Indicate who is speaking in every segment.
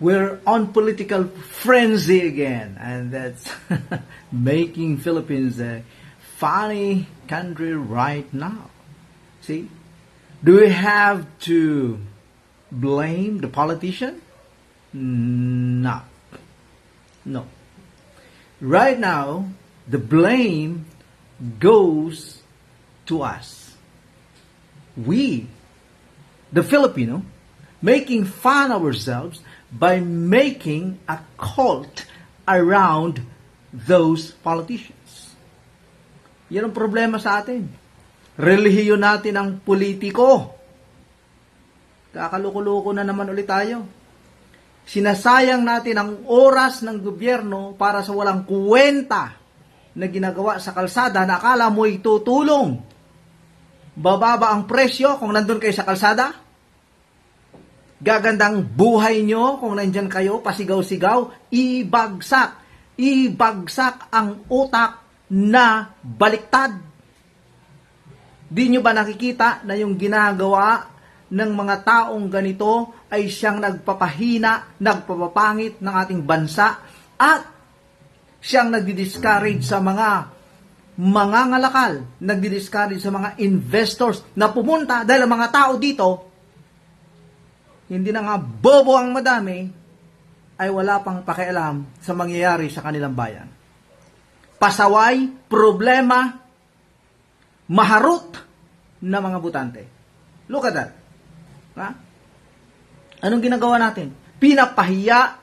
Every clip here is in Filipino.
Speaker 1: we're on political frenzy again, and that's making Philippines a funny country right now. See? Do we have to blame the politician? No. No. Right now, the blame goes to us. We, the Filipino, making fun of ourselves by making a cult around those politicians. Yan ang problema sa atin. Relihiyon natin ang politiko. Kakaloko-loko na naman ulit tayo. Sinasayang natin ang oras ng gobyerno para sa walang kuwenta na ginagawa sa kalsada na akala mo'y tutulong. Bababa ang presyo kung nandun kayo sa kalsada. Gagandang buhay nyo kung nandyan kayo, pasigaw-sigaw, ibagsak. Ibagsak ang utak na baliktad. Di nyo ba nakikita na yung ginagawa ng mga taong ganito ay siyang nagpapahina, nagpapapangit ng ating bansa at siyang nagdi-discourage sa mga mangangalakal, nagdi-discourage sa mga investors na pumunta dahil ang mga tao dito hindi na nga bobo ang madami, ay wala pang pakialam sa mangyayari sa kanilang bayan. Pasaway, problema, maharot na mga butante. Look at that. Ha? Anong ginagawa natin? Pinapahiya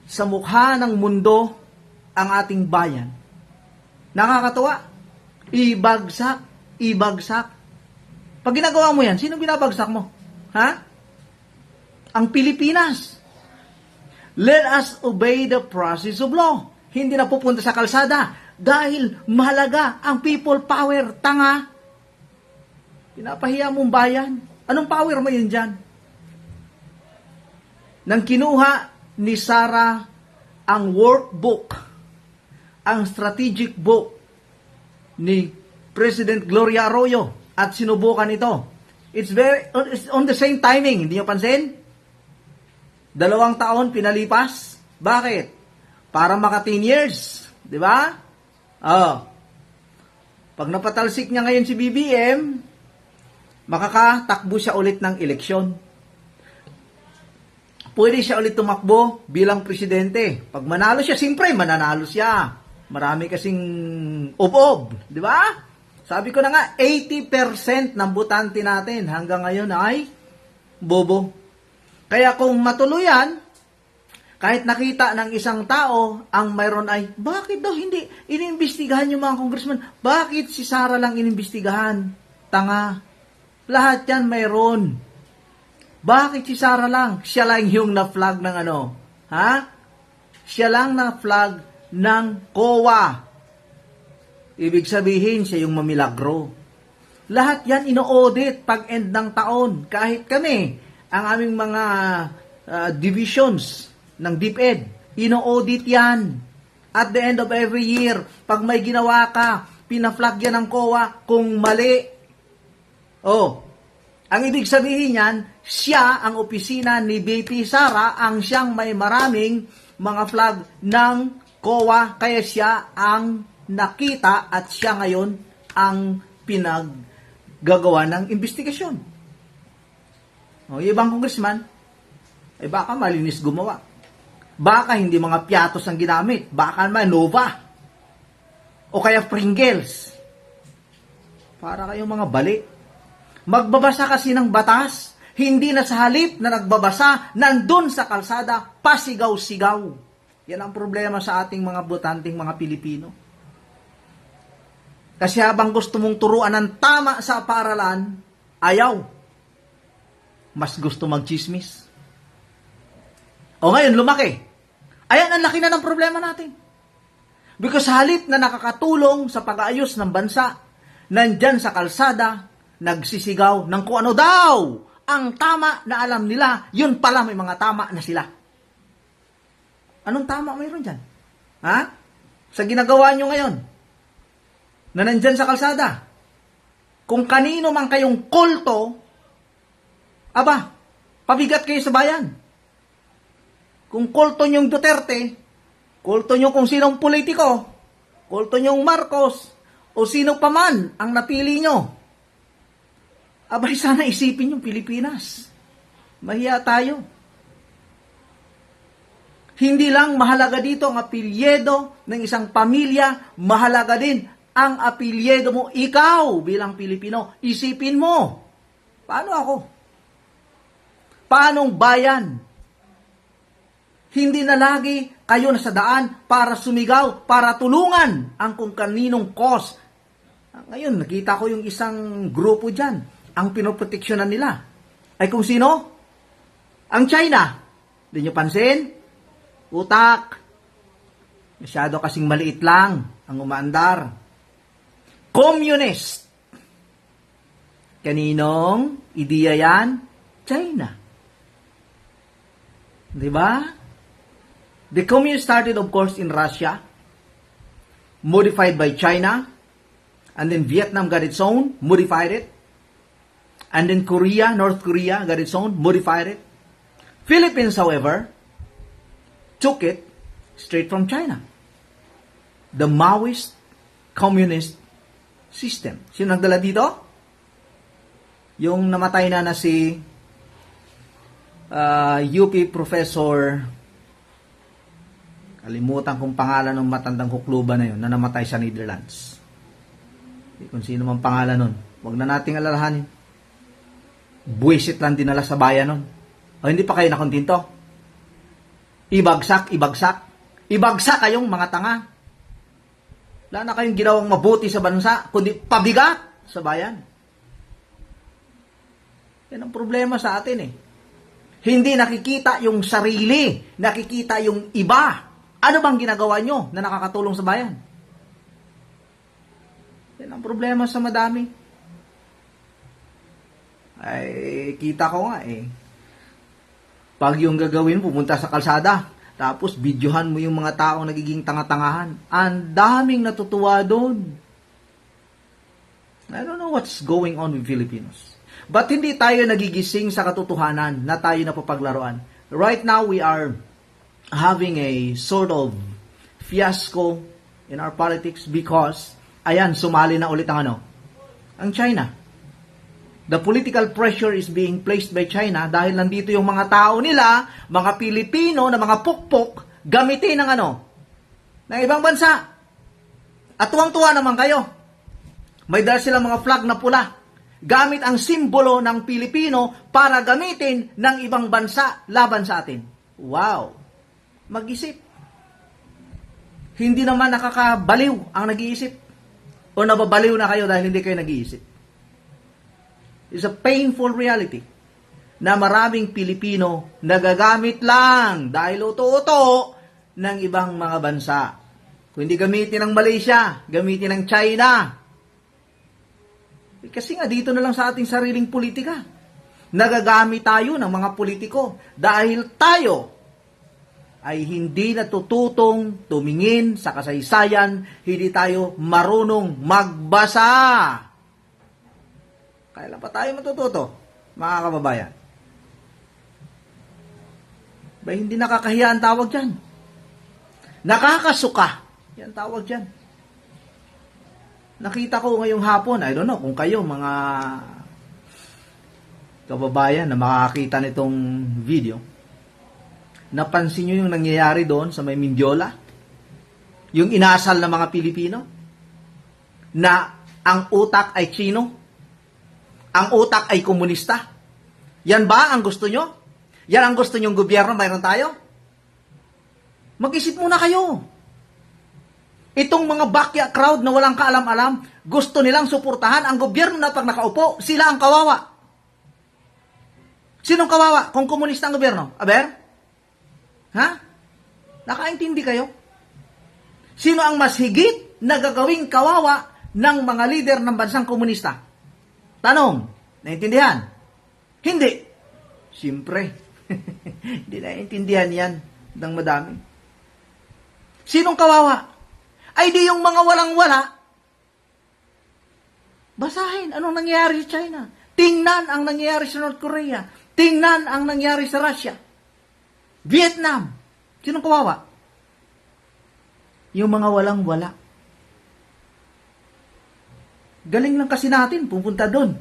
Speaker 1: sa mukha ng mundo ang ating bayan. Nakakatuwa. Ibagsak, ibagsak. Pag ginagawa mo yan, sino binabagsak mo? Ha? Ang Pilipinas. Let us obey the process of law. Hindi na pupunta sa kalsada dahil mahalaga ang people power. Tanga. Pinapahiya mong bayan. Anong power mo yun dyan? Nang kinuha ni Sara ang workbook, ang strategic book ni President Gloria Arroyo at sinubukan ito. It's on the same timing. Hindi nyo pansin? 2 taon pinalipas. Bakit? Para maka 10 years. Di ba? Pag napatalsik niya ngayon si BBM, makakatakbo siya ulit ng eleksyon. Pwede siya ulit tumakbo bilang presidente. Pag manalo siya, siyempre mananalo siya. Marami kasing ob-ob. Di ba? Sabi ko na nga, 80% ng butante natin hanggang ngayon ay bobo. Kaya kung matuluyan, kahit nakita ng isang tao, ang mayroon ay, bakit daw hindi inimbestigahan yung mga congressman? Bakit si Sara lang inimbestigahan? Tanga. Lahat yan mayroon. Bakit si Sara lang? Siya lang yung na-flag ng ano? Ha? Siya lang na-flag ng COA. Ibig sabihin, siya yung mamilagro. Lahat yan ino-audit pag end ng taon. Kahit kami, ang aming mga divisions ng DepEd, ino-audit yan. At the end of every year, pag may ginawa ka, pina-flag yan ng COA kung mali. Ang ibig sabihin yan, siya ang opisina ni BP Sara, ang siyang may maraming mga flag ng COA, kaya siya ang nakita at siya ngayon ang pinaggagawa ng investigasyon. Yung ibang congressman, baka malinis gumawa. Baka hindi mga piatos ang ginamit. Baka naman Nova. O kaya Pringles. Para kayong mga bali. Magbabasa kasi ng batas, hindi na sa halip na nagbabasa, nandun sa kalsada, pasigaw-sigaw. Yan ang problema sa ating mga botanting mga Pilipino. Kasi habang gusto mong turuan ng tama sa paaralan, ayaw. Mas gusto mag-chismis. O ngayon, lumaki. Ayan, ang laki na ng problema natin. Because halip na nakakatulong sa pag-aayos ng bansa, nandyan sa kalsada, nagsisigaw ng kung ano daw ang tama na alam nila, yun pala may mga tama na sila. Anong tama mayroon dyan? Ha? Sa ginagawa nyo ngayon, na nandyan sa kalsada, kung kanino man kayong kulto, pabigat kayo sa bayan. Kung kulto niyong Duterte, kulto niyo kung sinong politiko, kulto niyong Marcos, o sino pa man ang napili niyo, abay sana isipin yung Pilipinas. Mahiya tayo. Hindi lang mahalaga dito ang apelyido ng isang pamilya, mahalaga din ang apelyido mo, ikaw bilang Pilipino. Isipin mo, paano ako? Paanong bayan? Hindi na lagi kayo nasa daan para sumigaw, para tulungan ang kung kaninong cause. Ngayon, nakita ko yung isang grupo dyan, ang pinoproteksyonan nila ay kung sino? Ang China. Hindi nyo pansin? Utak. Masyado kasing maliit lang ang umaandar. Communist. Kaninong ideya yan? China. Diba? The communist started, of course, in Russia, modified by China, and then Vietnam got its own, modified it, and then Korea, North Korea got its own, modified it. Philippines, however, took it straight from China. The Maoist communist system. Sino nagdala dito? Yung namatay na si UP professor, kalimutan kong pangalan ng matandang hukluban na yun, na namatay sa Netherlands. Kung sino man pangalan nun, huwag na nating alalahanin. Buwisit lang dinala sa bayan nun. O hindi pa kayo nakontinto? Ibagsak, ibagsak. Ibagsak kayong mga tanga. Wala na kayong ginawang mabuti sa bansa, kundi pabigat sa bayan. Yan ang problema sa atin eh. Hindi nakikita yung sarili, nakikita yung iba. Ano bang ginagawa nyo na nakakatulong sa bayan? Yan ang problema sa madami. Ay, kita ko nga eh. Pag yung gagawin, pumunta sa kalsada, tapos videohan mo yung mga taong nagiging tanga-tangahan. Ang daming natutuwa doon. I don't know what's going on with Filipinos. But hindi tayo nagigising sa katotohanan na tayo napapaglaruan. Right now, we are having a sort of fiasco in our politics because, ayan, sumali na ulit ang China. The political pressure is being placed by China dahil nandito yung mga tao nila, mga Pilipino na mga pukpok, gamitin ng ng ibang bansa. At tuwang-tuwa naman kayo. May dala silang mga flag na pula. Gamit ang simbolo ng Pilipino para gamitin ng ibang bansa laban sa atin. Wow! Mag-isip. Hindi naman nakakabaliw ang nag-iisip. O nababaliw na kayo dahil hindi kayo nag-iisip. It's a painful reality na maraming Pilipino nagagamit lang dahil uto-uto ng ibang mga bansa. Kung hindi gamitin ng Malaysia, gamitin ng China. Kasi nga dito na lang sa ating sariling politika. Nagagamit tayo ng mga politiko dahil tayo ay hindi natututong tumingin sa kasaysayan, hindi tayo marunong magbasa. Kailan pa tayo matututo, mga kababayan? Ba, hindi nakakahiya ang tawag dyan. Nakakasuka. Yan tawag dyan. Nakita ko ngayong hapon, I don't know kung kayo, mga kababayan na makakita nitong video, napansin nyo yung nangyayari doon sa may Mindiola? Yung inasal ng mga Pilipino? Na ang utak ay Chino? Ang utak ay komunista? Yan ba ang gusto nyo? Yan ang gusto nyong gobyerno, mayroon tayo? Mag-isip muna kayo. Itong mga bakya crowd na walang kaalam-alam, gusto nilang suportahan ang gobyerno na pag nakaupo, sila ang kawawa. Sinong kawawa kung komunista ang gobyerno? Aber? Ha? Nakaintindi kayo? Sino ang mas higit na gagawing kawawa ng mga lider ng bansang komunista? Tanong, naintindihan? Hindi. Siyempre, hindi naintindihan yan ng madami. Sinong kawawa? Ay di yung mga walang-wala. Basahin anong nangyayari sa China. Tingnan ang nangyayari sa North Korea. Tingnan ang nangyayari sa Russia. Vietnam. Sinong kawawa? Yung mga walang-wala. Galing lang kasi natin pupunta doon.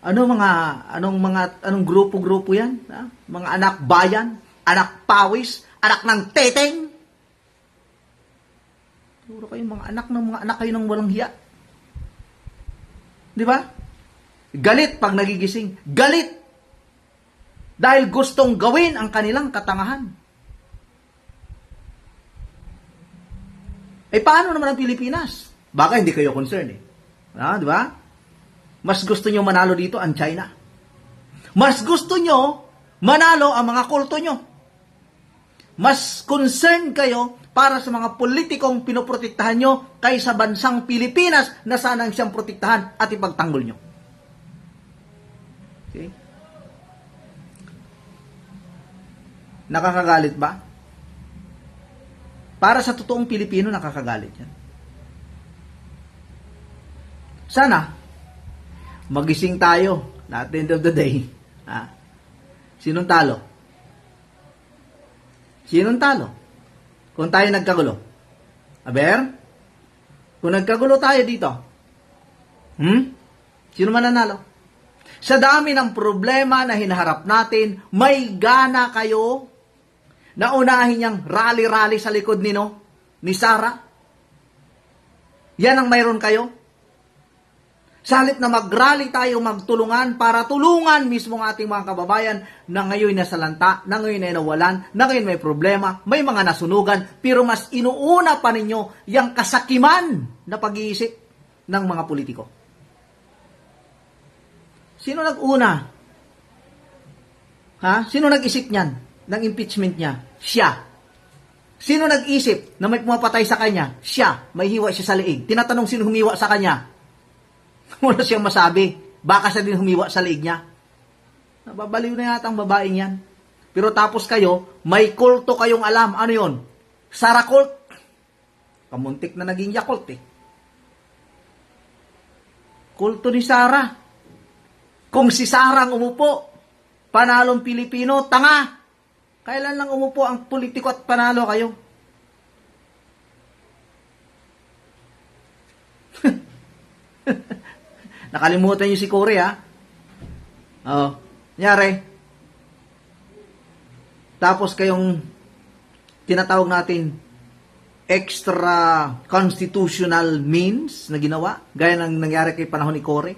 Speaker 1: Anong grupo-grupo yan? Ha? Mga anak bayan, anak pawis, anak ng teteng. Siguro kayo mga anak kayo ng walang hiya. Di ba? Galit pag nagigising. Galit. Dahil gustong gawin ang kanilang katangahan. Paano naman ang Pilipinas? Baka hindi kayo concerned eh. Di ba? Mas gusto nyo manalo dito ang China. Mas gusto nyo manalo ang mga kulto nyo. Mas concerned kayo para sa mga politikong pinoprotektahan nyo kaysa bansang Pilipinas na sanang siyang protektahan at ipagtanggol nyo. Okay? Nakakagalit ba? Para sa totoong Pilipino, nakakagalit yan. Sana, magising tayo at the end of the day. Sinong talo? Sinong talo? Kung tayo nagkagulo. Aber? Kung nagkagulo tayo dito. Sino mananalo? Sa dami ng problema na hinaharap natin, may gana kayo na unahin niyang rally-rally sa likod ni Sara. Yan ang mayroon kayo. Sa halip na mag-rally tayo, magtulungan para tulungan mismo ang ating mga kababayan na ngayon nasalanta, na ngayon ay nawalan, na ngayon may problema, may mga nasunugan, pero mas inuuna pa ninyo yung kasakiman na pag-iisip ng mga politiko. Sino nag-una? Sino nag-isip niyan ng impeachment niya? Siya. Sino nag-isip na may pumapatay sa kanya? Siya. May hiwa siya sa liig. Tinatanong sino humiwa sa kanya? Wala siyang masabi. Baka siya din humiwa sa liig niya. Nababaliw na yata ang babaeng yan. Pero tapos kayo, may kulto kayong alam. Ano yon? Sara cult. Kamuntik na naging Yakult eh. Kulto ni Sara. Kung si Sara ang umupo, panalong Pilipino, tanga. Kailan lang umupo ang politiko at panalo kayo? Nakalimutan niyo si Cory, Nyari. Tapos kayong tinatawag natin extra constitutional means na ginawa, gaya ng nangyari kay panahon ni Cory,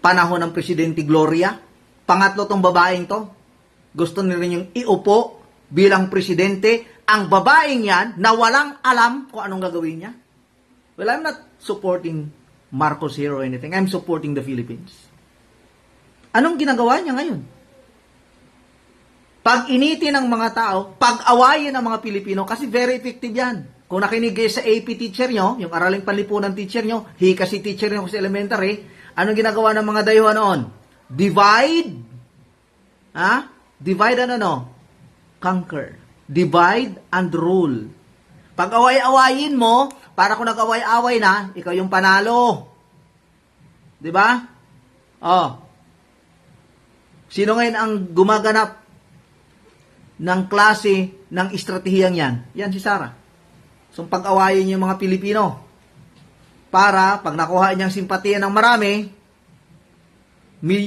Speaker 1: panahon ng Presidente Gloria. Pangatlo tong babaeng to. Gusto nila yung iupo bilang presidente ang babaeng yan na walang alam kung anong gagawin niya. Well, I'm not supporting Marcos here or anything. I'm supporting the Philippines. Anong ginagawa niya ngayon? Pag-initi ng mga tao, pag-awayin ng mga Pilipino, kasi very effective yan. Kung nakinig kayo sa AP teacher nyo, yung araling panlipunan teacher nyo, hikasi teacher nyo sa elementary, anong ginagawa ng mga dayuhan noon? Divide. Divide and conquer. Divide and rule. Pag away-awayin mo, para kung nag-away-away na, ikaw yung panalo. Diba? Sino ngayon ang gumaganap ng klase ng estratehiyang yan? Yan si Sara. So, pag-awayin yung mga Pilipino. Para, pag nakuha niyang simpatiya ng marami,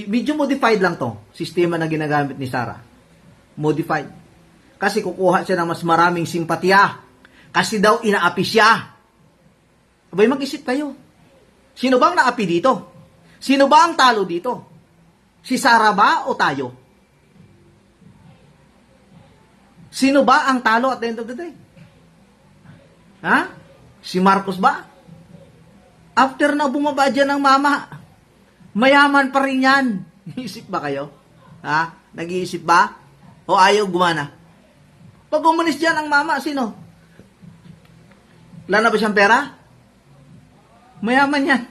Speaker 1: medyo modified lang to, sistema na ginagamit ni Sara. Modified. Kasi kukuha siya ng mas maraming simpatiya. Kasi daw inaapi siya. Abay, mag-isip kayo. Sino bang naapi dito? Sino ba ang talo dito? Si Sara ba o tayo? Sino ba ang talo at the end of the day? Si Marcos ba? After na bumaba dyan ng mama, mayaman pa rin yan. Nag-iisip ba kayo? Nag-iisip ba? O ayaw gumana? Pag umalis dyan ang mama, sino? Wala na ba siyang pera? Mayaman yan.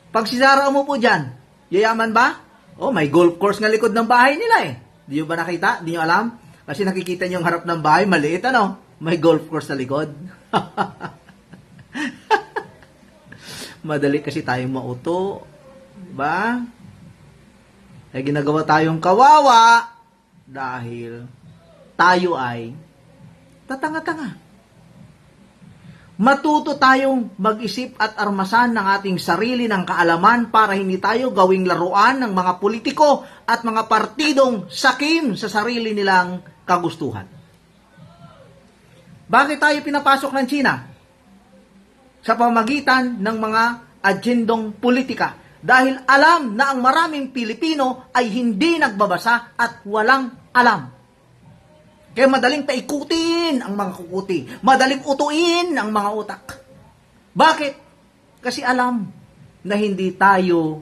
Speaker 1: Pag si Sara umupo dyan, yayaman ba? May golf course nga likod ng bahay nila eh. Di nyo ba nakita? Di nyo alam? Kasi nakikita nyo yung harap ng bahay, maliit May golf course sa likod. Madali kasi tayong mauto. Diba? Ginagawa tayong kawawa dahil tayo ay tatanga-tanga. Matuto tayong mag-isip at armasan ng ating sarili ng kaalaman para hindi tayo gawing laruan ng mga politiko at mga partidong sakim sa sarili nilang kagustuhan. Bakit tayo pinapasok ng China? Sa pamagitan ng mga agendong politika. Dahil alam na ang maraming Pilipino ay hindi nagbabasa at walang alam. Kaya madaling paikutin ang mga kukuti. Madaling utuin ang mga utak. Bakit? Kasi alam na hindi tayo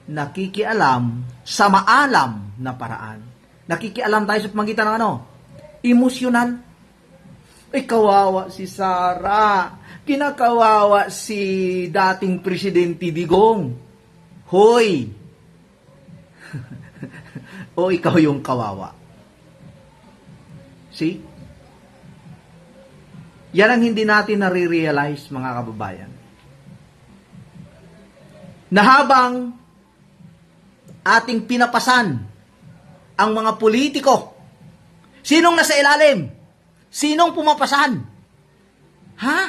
Speaker 1: nakikialam sa maalam na paraan. Nakikialam tayo sa pamagitan ng ano? Emosyonal. Ay, kawawa si Sara. Kinakawawa si dating Presidente Digong. Hoy! O ikaw yung kawawa. See? Yan ang hindi natin nare-realize, mga kababayan. Na habang ating pinapasan ang mga politiko, sinong nasa ilalim? Sinong pumapasan? Ha?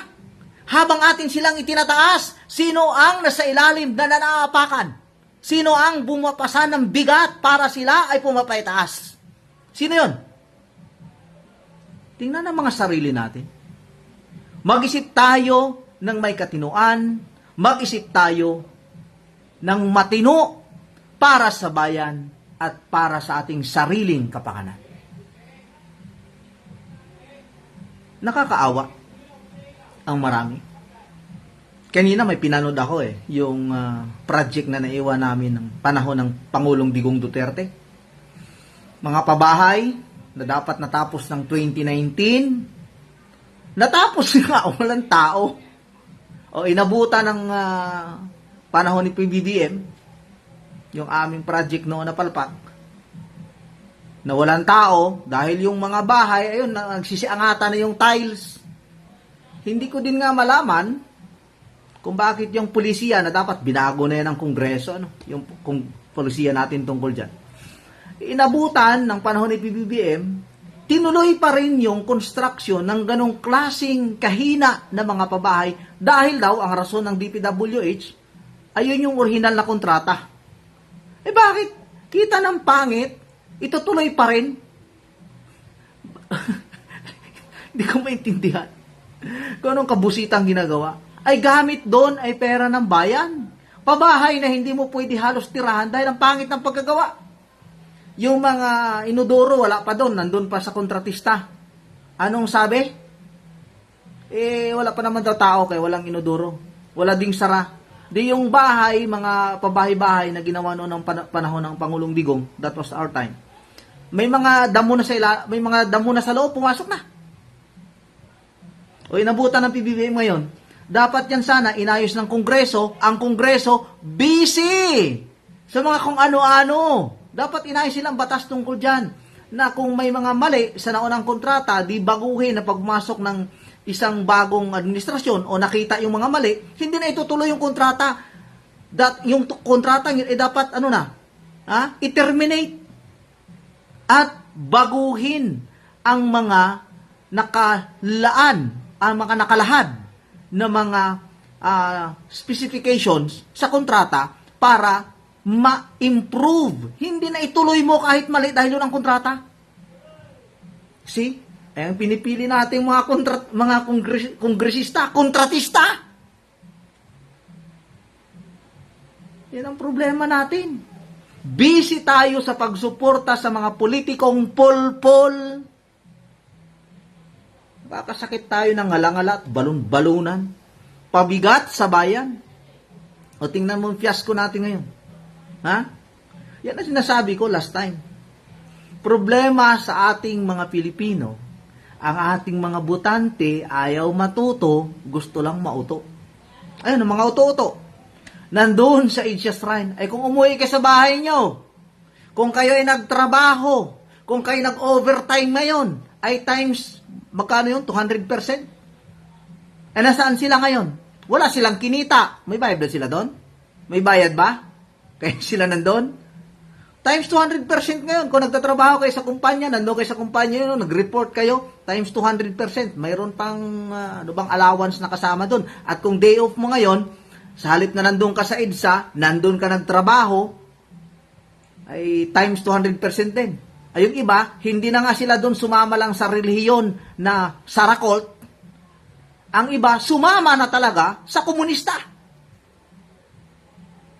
Speaker 1: Habang atin silang itinataas, sino ang nasa ilalim na nanaapakan? Sino ang bumapasan ng bigat para sila ay pumapaitaas? Sino yon? Tingnan ang mga sarili natin. Mag-isip tayo ng may katinuan, mag-isip tayo ng matino para sa bayan at para sa ating sariling kapakanan. Nakakaawa ang marami. Kanina may pinanood ako yung project na naiwan namin ng panahon ng Pangulong Digong Duterte. Mga pabahay na dapat natapos ng 2019, natapos nga, walang tao. O inabutan ng panahon ni PBBM, yung aming project noon na palpak, na walang tao, dahil yung mga bahay, ayun, nagsisiangatan na yung tiles. Hindi ko din nga malaman kung bakit yung pulisiya na dapat binago na yan ng Kongreso, yung pulisiya natin tungkol dyan. Inabutan ng panahon ni PBBM, tinuloy pa rin yung construction ng ganong klaseng kahina na mga pabahay dahil daw ang rason ng DPWH ayun yung original na kontrata. Eh bakit? Kita ng pangit, itutuloy pa rin. Hindi ko maintindihan. Kung anong kabusitang ginagawa, ay gamit doon ay pera ng bayan. Pabahay na hindi mo pwede halos tirahan dahil ang pangit ng pagkagawa. Yung mga inodoro, wala pa doon. Nandun pa sa kontratista. Anong sabi? Wala pa naman daw tao kaya walang inodoro. Wala ding sara. Di yung bahay, mga pabahay-bahay na ginawa noon ng panahon ng Pangulong Digong, that was our time. May mga damo na sa loob, pumasok na. O inabutan ng PBBM ngayon. Dapat yan sana inayos ng Kongreso. Ang Kongreso, busy sa mga kung ano-ano. Dapat inayos silang batas tungkol dyan na kung may mga mali sa naunang kontrata, di baguhin na pagmasok ng isang bagong administrasyon o nakita yung mga mali, hindi na itutuloy yung kontrata. Yung kontrata dapat i-terminate at baguhin ang mga nakalahad na mga specifications sa kontrata para ma-improve. Hindi na ituloy mo kahit mali dahil yun ang kontrata. See? Ang pinipili natin mga kongresista, kontratista. Yan ang problema natin. Busy tayo sa pagsuporta sa mga politikong pol-pol. Kakasakit tayo ng ngala-ngala at balon-balunan. Pabigat sa bayan. O tingnan mo ang fiasco natin ngayon. Ha? Yan ang sinasabi ko last time. Problema sa ating mga Pilipino, ang ating mga botante ayaw matuto, gusto lang mauto. Ayun, mga uto-uto. Nandun sa Asia Shrine. Ay kung umuwi ka sa bahay nyo, kung kayo ay nagtrabaho, kung kayo nag-overtime ngayon, ay times, magkano yun? 200%? Eh nasaan sila ngayon? Wala silang kinita. May bayad ba sila doon? May bayad ba? Kaya sila nandun? Times 200% ngayon. Kung nagtatrabaho kayo sa kumpanya, nandun kayo sa kumpanya yun, nag-report kayo, times 200%. Mayroon pang ano bang allowance na kasama doon. At kung day off mo ngayon, sa halip na nandun ka sa EDSA, nandun ka nagtrabaho, ay times 200% din. Ay yung iba, hindi na nga sila doon sumama lang sa relihiyon na Sarakult. Ang iba, sumama na talaga sa komunista.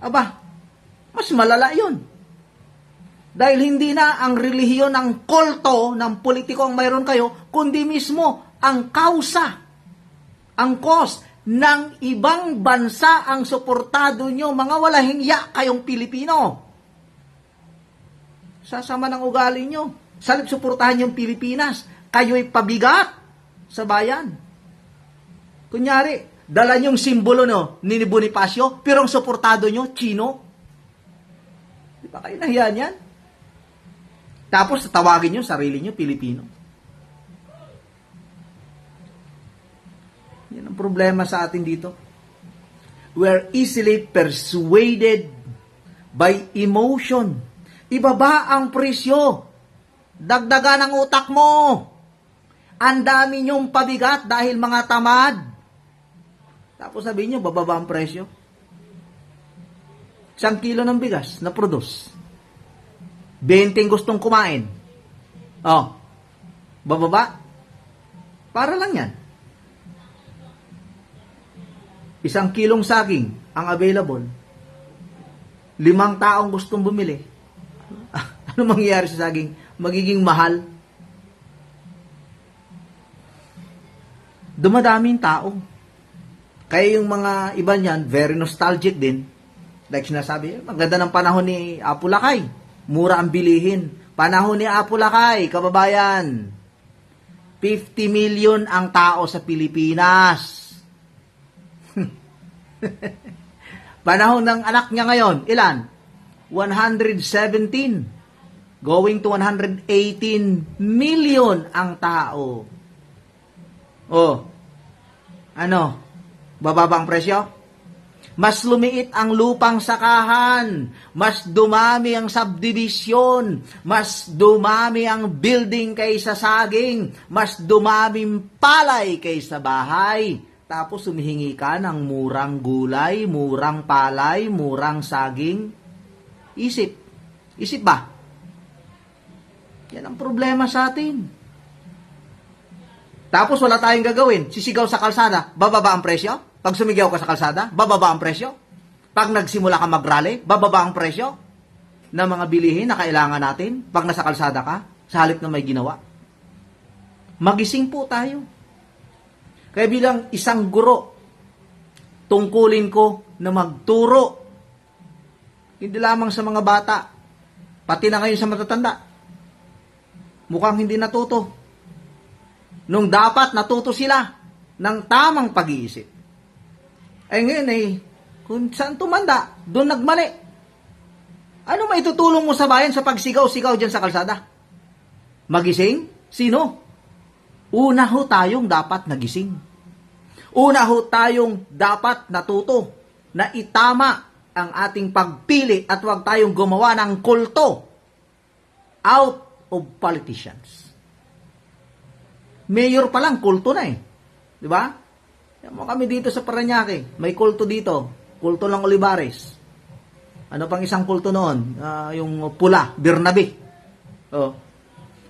Speaker 1: Aba, mas malala yun. Dahil hindi na ang relihiyon ng kulto ng politiko ang mayroon kayo, kundi mismo ang kausa, ang cause ng ibang bansa ang suportado nyo, mga walahing ya kayong Pilipino. Sasama ng ugali nyo. Salip suportahan yung Pilipinas, kayo'y pabigat sa bayan. Kunyari, dala nyong simbolo ni Bonifacio, pero ang suportado nyo, Chino. Di ba kayo nahiyan yan? Tapos tawagin nyo sarili nyo, Pilipino. Yan ang problema sa atin dito. We're easily persuaded by emotion. Ibaba ang presyo. Dagdagan ang utak mo. Ang dami nyong pabigat dahil mga tamad. Tapos sabihin nyo, bababa ang presyo. 1 kilo ng bigas na produce. 20 gustong kumain. Oh, bababa. Para lang yan. 1 kilong saging ang available. 5 taong gustong bumili. Ano mangyayari sa saging? Magiging mahal. Dumadaming tao. Kaya yung mga iba niyan, very nostalgic din. Like sinasabi, maganda ng panahon ni Apo Lakay. Mura ang bilihin. Panahon ni Apo Lakay, kababayan. 50 million ang tao sa Pilipinas. Panahon ng anak niya ngayon, ilan? 117. Going to 118 million ang tao. Oh. Ano? Bababa ang presyo? Mas lumiit ang lupang sakahan, mas dumami ang subdivision, mas dumami ang building kaysa saging, mas dumaming palay kaysa bahay. Tapos humihingi ka ng murang gulay, murang palay, murang saging. Isip. Isip ba? Yan ang problema sa atin. Tapos wala tayong gagawin. Sisigaw sa kalsada, bababa ang presyo? Pag sumigaw ka sa kalsada, bababa ang presyo. Pag nagsimula ka mag-rally, bababa ang presyo ng mga bilihin na kailangan natin pag nasa kalsada ka, sa halip na may ginawa. Magising po tayo. Kaya bilang isang guro, tungkulin ko na magturo. Hindi lamang sa mga bata, pati na ngayon sa matatanda. Mukhang hindi natuto. Nung dapat natuto sila ng tamang pag-iisip. Ay ngayon kung saan tumanda, doon nagmali. Ano maitutulong mo sa bayan sa pagsigaw-sigaw dyan sa kalsada? Magising? Sino? Una ho tayong dapat nagising. Una ho tayong dapat natuto na itama ang ating pagpili at huwag tayong gumawa ng kulto out of politicians. Mayor pa lang, kulto na Di ba? Mo kami dito sa Parañaque, may kulto dito, kulto ng Olivares. Ano pang isang kulto noon? Yung pula, Bernabe. Oh.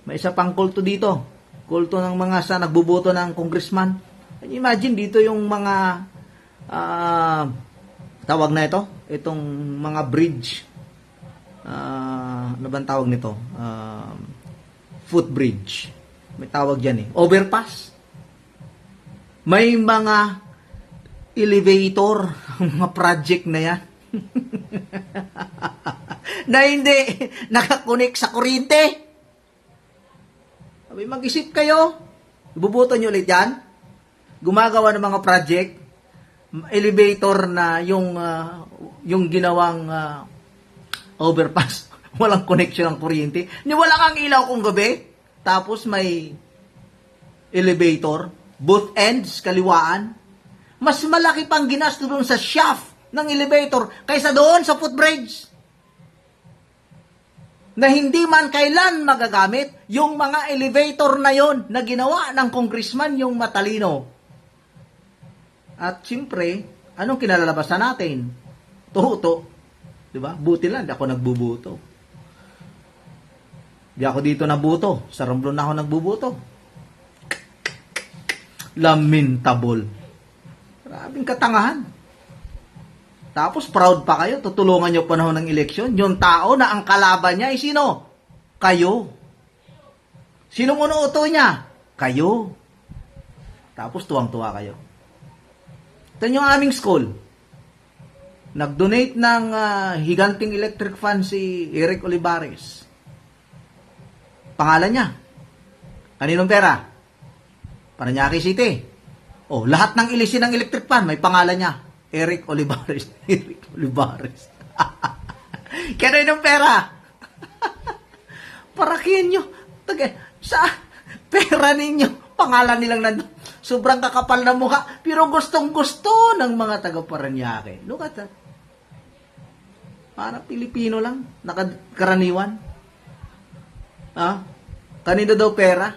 Speaker 1: May isa pang kulto dito, kulto ng mga sa nagbuboto ng congressman. Can you imagine dito yung mga tawag na ito, itong mga bridge. Ano bang tawag nito? Footbridge. May tawag dyan overpass. May mga elevator, mga project na yan. Na hindi nakakunik sa kuryente. Sabi, mag-isip kayo. Ibubuto nyo ulit yan. Gumagawa ng mga project, elevator na yung ginawang overpass. Walang connection ang kuryente. Wala kang ilaw kung gabi. Tapos may elevator. Both ends, kaliwaan. Mas malaki pang ginasto doon sa shaft ng elevator kaysa doon sa footbridge. na hindi man kailan magagamit yung mga elevator na yon na ginawa ng congressman yung matalino. At siyempre, anong kinalalabasan natin? Tuto. Diba? Buti lang, di ako nagbubuto. Di ako dito nabuto. Sa Romblon na ako nagbubuto. Lamentable. Maraming katangahan. Tapos proud pa kayo, tutulungan nyo panahon ng eleksyon. Yung tao na ang kalaban niya ay sino? Kayo. Sinong unuuto niya? Kayo. Tapos tuwang-tuwa kayo. Ito yung aming school. Nag-donate ng higanting electric fan si Eric Olivares. Pangalan niya. Kaninong pera? Parañaque City. Oh, lahat ng ilisin ng electric fan, may pangalan niya. Eric Olivares. Eric Olivares. Kaninong pera? Parakin nyo. Sa pera ninyo, pangalan nilang nandun. Sobrang kakapal na mukha, pero gustong-gusto ng mga taga-Parañaque. Look at that. Parang Pilipino lang, nakakaraniwan. Kanino daw pera?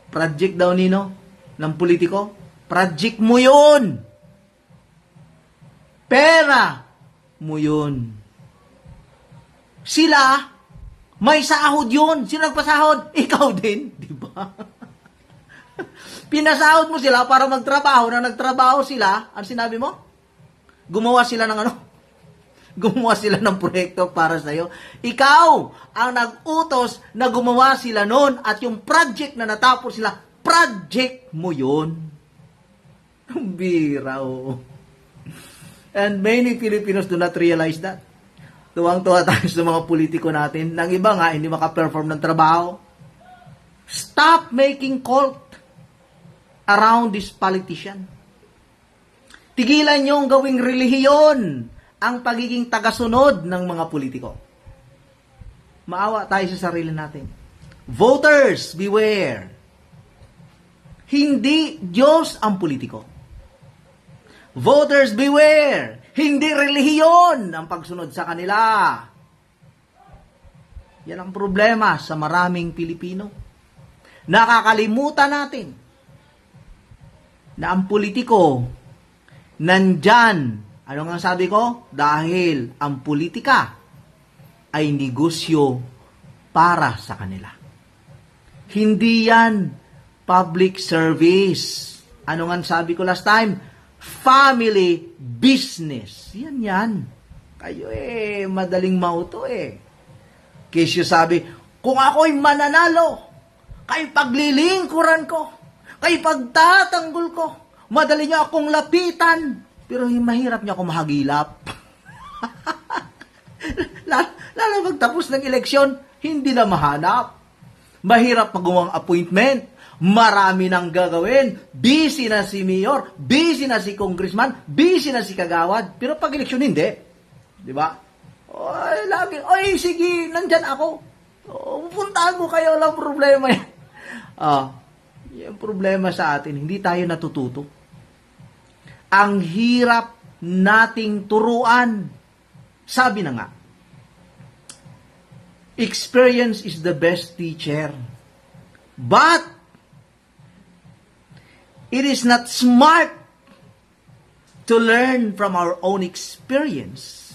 Speaker 1: Project daw nino ng politiko? Project mo yun! Pera mo yun. Sila, may sahod yun. Sino nagpasahod? Ikaw din, di ba? Pinasahod mo sila para magtrabaho. Na nagtrabaho sila, ano sinabi mo? Gumawa sila ng ano? Gumawa sila ng proyekto para sa'yo. Ikaw ang nag-utos na gumawa sila noon at yung project na natapos sila, project mo yun. Ang bira, oh. And many Filipinos do not realize that. Tuwang-tuwa tayo sa mga politiko natin. Nang iba nga, hindi makaperform ng trabaho. Stop making cult around this politician. Tigilan niyong gawing relihiyon ang pagiging tagasunod ng mga politiko. Maawa tayo sa sarili natin. Voters, beware. Hindi Diyos ang politiko. Voters, beware. Hindi relihiyon ang pagsunod sa kanila. Yan ang problema sa maraming Pilipino. Nakakalimutan natin na ang politiko nandyan. Ano nga sabi ko? Dahil ang politika ay negosyo para sa kanila. Hindi yan public service. Ano nga sabi ko last time? Family business. Yan. Kayo madaling mauto Kesyo sabi, kung ako'y mananalo, kay paglilingkuran ko, kay pagtatanggol ko, madali niya akong lapitan, pero mahirap niya akong mahagilap. Lalo magtapos ng eleksyon, hindi na mahanap. Mahirap pagawang appointment. Marami nang gagawin. Busy na si mayor, busy na si congressman, busy na si kagawad. Pero pag eleksyon, hindi. Di ba? Sige, nandyan ako. Pupuntahan mo kayo, walang problema yan. Yung problema sa atin, hindi tayo natututo. Ang hirap nating turuan. Sabi na nga, experience is the best teacher. But, it is not smart to learn from our own experience,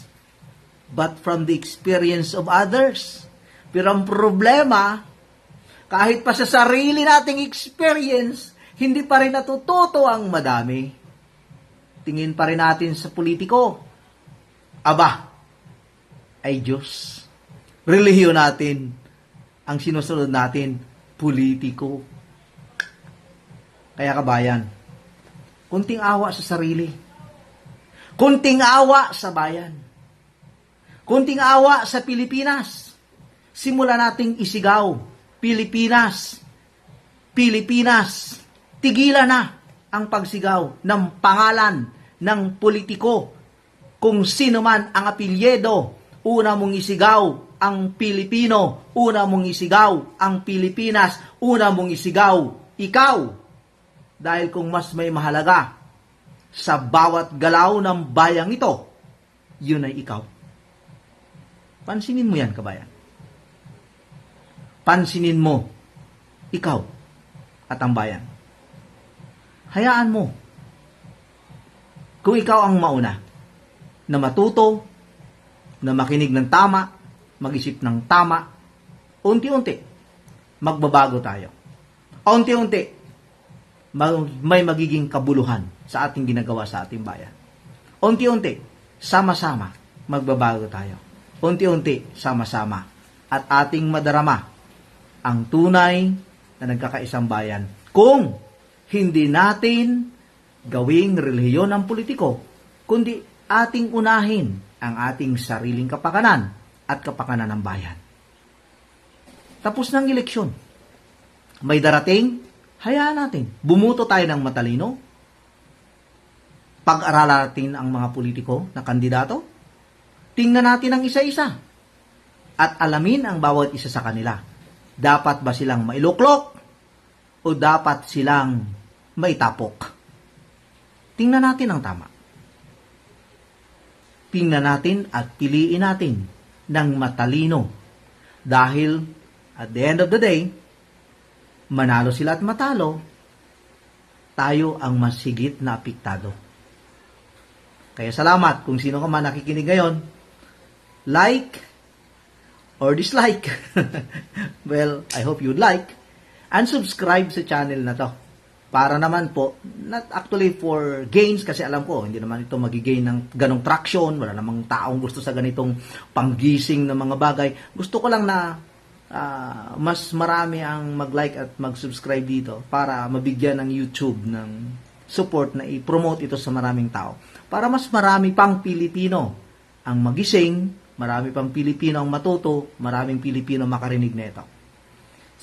Speaker 1: but from the experience of others. Pero ang problema, kahit pa sa sarili nating experience, hindi pa rin natututo ang madami. Tingin pa rin natin sa politiko. Aba, ay Diyos. Relihiyon natin, ang sinusunod natin, politiko. Kaya kabayan, kunting awa sa sarili. Kunting awa sa bayan. Kunting awa sa Pilipinas. Simula nating isigaw, Pilipinas, Pilipinas. Tigilan na ang pagsigaw ng pangalan ng politiko. Kung sino man ang apelyido, una mong isigaw ang Pilipino, una mong isigaw ang Pilipinas, una mong isigaw ikaw. Dahil kung mas may mahalaga sa bawat galaw ng bayang ito, yun ay ikaw. Pansinin mo yan, kabayan. Pansinin mo, ikaw at ang bayan. Hayaan mo. Kung ikaw ang mauna, na matuto, na makinig ng tama, mag-isip ng tama, unti-unti, magbabago tayo. Unti-unti, may magiging kabuluhan sa ating ginagawa sa ating bayan. Unti-unti, sama-sama, magbabago tayo. Unti-unti, sama-sama, at ating madarama ang tunay na nagkakaisang bayan. Kung hindi natin gawing relihiyon ng politiko, kundi ating unahin ang ating sariling kapakanan at kapakanan ng bayan. Tapos ng eleksyon. May darating, hayaan natin. Bumuto tayo ng matalino. Pag-aralan natin ang mga politiko na kandidato. Tingnan natin ang isa-isa. At alamin ang bawat isa sa kanila. Dapat ba silang mailuklok o dapat silang maitapok? Tingnan natin ang tama. Tingnan natin at piliin natin ng matalino. Dahil at the end of the day, manalo sila at matalo, tayo ang mas higit na apektado. Kaya salamat kung sino ka man nakikinig ngayon. Like or dislike. Well, I hope you'd like and subscribe sa channel na to. Para naman po, not actually for gains, kasi alam ko, hindi naman ito magigain ng ganong traction, wala namang taong gusto sa ganitong panggising na mga bagay. Gusto ko lang na mas marami ang mag-like at mag-subscribe dito para mabigyan ng YouTube ng support na i-promote ito sa maraming tao. Para mas marami pang Pilipino ang magising, marami pang Pilipino ang matuto, maraming Pilipino makarinig na ito.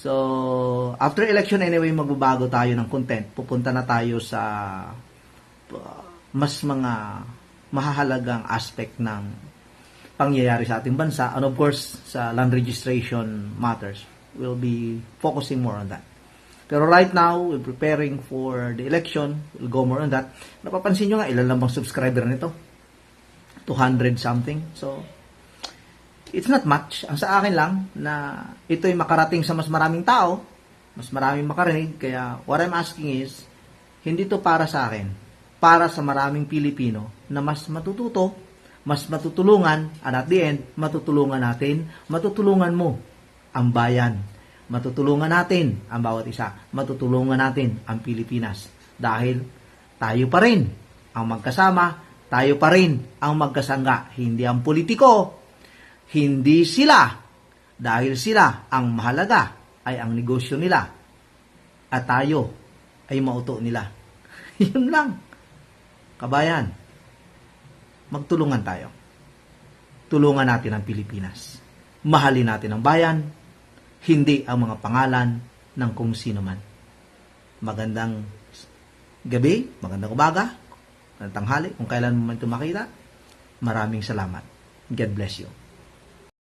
Speaker 1: So, after election anyway, magbabago tayo ng content. Pupunta na tayo sa mas mga mahahalagang aspect ng pangyayari sa ating bansa. And of course, sa land registration matters. We'll be focusing more on that. Pero right now, we're preparing for the election. We'll go more on that. Napapansin nyo nga, ilan lang bang subscriber nito? 200 something. So, it's not much. Ang sa akin lang na ito'y makarating sa mas maraming tao, mas maraming makarinig. Kaya what I'm asking is, hindi to para sa akin, para sa maraming Pilipino na mas matututo, mas matutulungan, and at the end, matutulungan natin, matutulungan mo ang bayan. Matutulungan natin ang bawat isa. Matutulungan natin ang Pilipinas. Dahil tayo pa rin ang magkasama, tayo pa rin ang magkasangga. Hindi ang politiko, hindi sila, dahil sila ang mahalaga ay ang negosyo nila at tayo ay mauto nila. Yun lang. Kabayan, magtulungan tayo. Tulungan natin ang Pilipinas. Mahalin natin ang bayan, hindi ang mga pangalan ng kung sino man. Magandang gabi, magandang umaga, magandang tanghali, kung kailan mo man ito makita. Maraming salamat. God bless you.